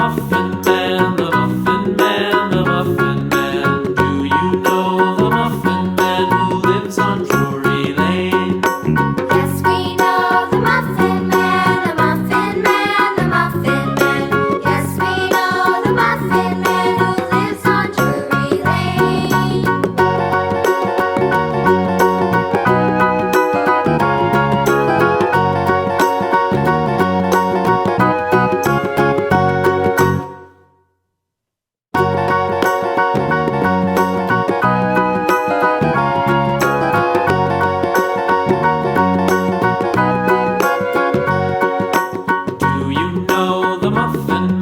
Muffin Man, the Muffin Man, the Muffin Man. Do you know the Muffin Man who lives on Drury Lane? Yes, we know the Muffin Man, the Muffin Man, the Muffin Man. Yes, we know the Muffin Man who lives on Drury Lane. Do you know the Muffin